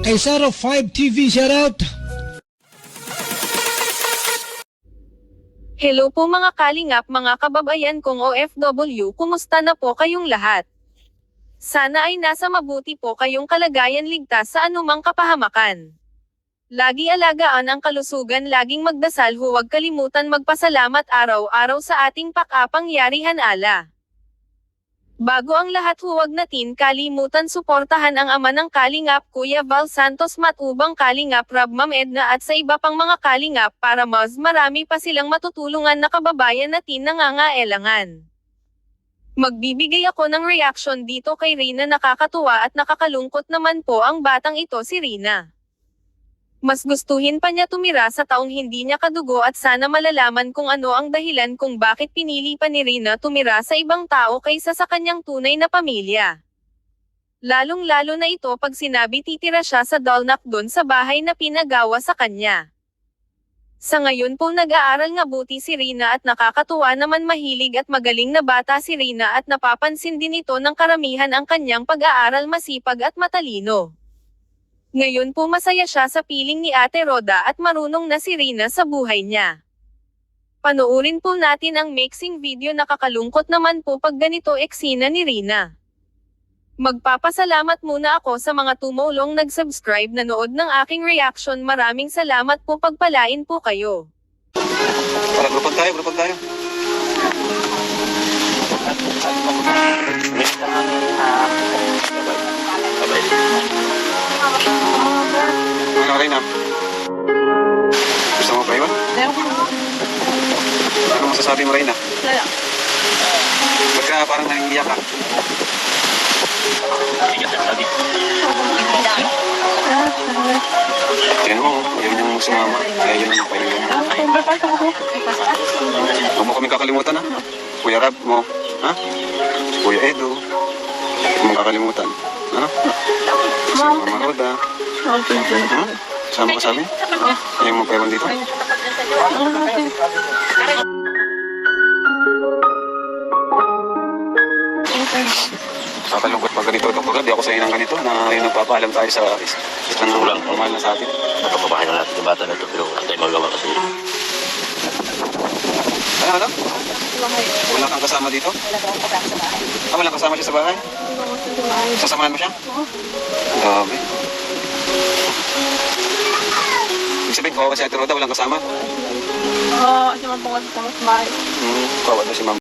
Kay Saro 5 TV, shoutout. Hello po mga kalingap, mga kababayan kong OFW, kumusta na po kayong lahat? Sana ay nasa mabuti po kayong kalagayan, ligtas sa anumang kapahamakan. Lagi alagaan ang kalusugan, laging magdasal, huwag kalimutan magpasalamat araw-araw sa ating pakapangyarihan ala. Bago ang lahat, huwag natin kalimutan suportahan ang ama ng Kalingap, Kuya Val Santos, Matubang Kalingap, Rab, Ma'am Edna at sa iba pang mga Kalingap para mas marami pa silang matutulungan na kababayan natin nangangailangan. Magbibigay ako ng reaction dito kay Rina. Nakakatuwa at nakakalungkot naman po ang batang ito, si Rina. Mas gustuhin pa niya tumira sa taong hindi niya kadugo at sana malalaman kung ano ang dahilan kung bakit pinili pa ni Rina tumira sa ibang tao kaysa sa kanyang tunay na pamilya. Lalong-lalo na ito pag sinabi titira siya sa Dolnak doon sa bahay na pinagawa sa kanya. Sa ngayon po nag-aaral nga buti si Rina at nakakatuwa naman, mahilig at magaling na bata si Rina at napapansin din ito ng karamihan ang kanyang pag-aaral, masipag at matalino. Ngayon po masaya siya sa piling ni Ate Roda at marunong na si Rina sa buhay niya. Panoorin po natin ang mixing video. Nakakalungkot naman po pag ganito eksena ni Rina. Magpapasalamat muna ako sa mga tumulong nag-subscribe, nanood ng aking reaction. Maraming salamat po, pagpalain po kayo. Para grupag tayo, grupag tayo. Ano rin na? Gusto mo pa iwan? Ano masasabi mo, Reyna? Pagka parang nangiyak ka. Tignan mo, yun yung sumama. Kaya yun yung paiwan. Huwag mo kami kakalimutan, ha? Kuya Rab mo, ha? Kuya Edo. Huwag mo kakalimutan. Ano? Si Mama Roda. Ha? Sama ka sa amin? Ayaw mo paiwan dito? Kakalungkot pag ganito itong pagod. Di ako sa inang ganito na yung nagpapaalam tayo sa isang normal na sa atin. Nakapabahay na natin yung bata na ito, pero wala tayong magawa kasi. Ano? Wala kang kasama dito? Ah, walang kasama siya sa bahay? Sasamahan mo siya? Dami. Ibig sabihin, kawawa si Ate Roda, walang kasama? Oo, kasi mapungat sa bahay. Kawawa na si Ma'am.